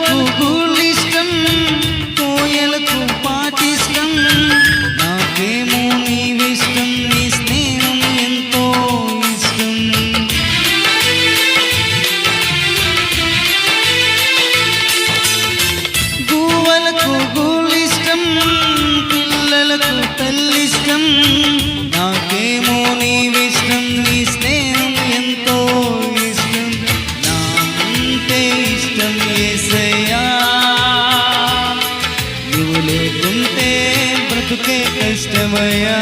గువ్వలకు గూళ్ళిష్టం, కోయలకు పాటిష్టం, నాకేమో నీవిష్టం, నీ స్నేహం ఎంతో ఇష్టం. గువ్వలకు గూళ్ళిష్టం, పిల్లలకు తల్లిష్టం, నాకేమో నీవిష్టం, నీ స్నేహం ఎంతో ఇష్టం. నా అంతే ఇష్టం యేసయ్యా, నువ్వు లేకుంటే బ్రతుకే కష్టమయ్యా.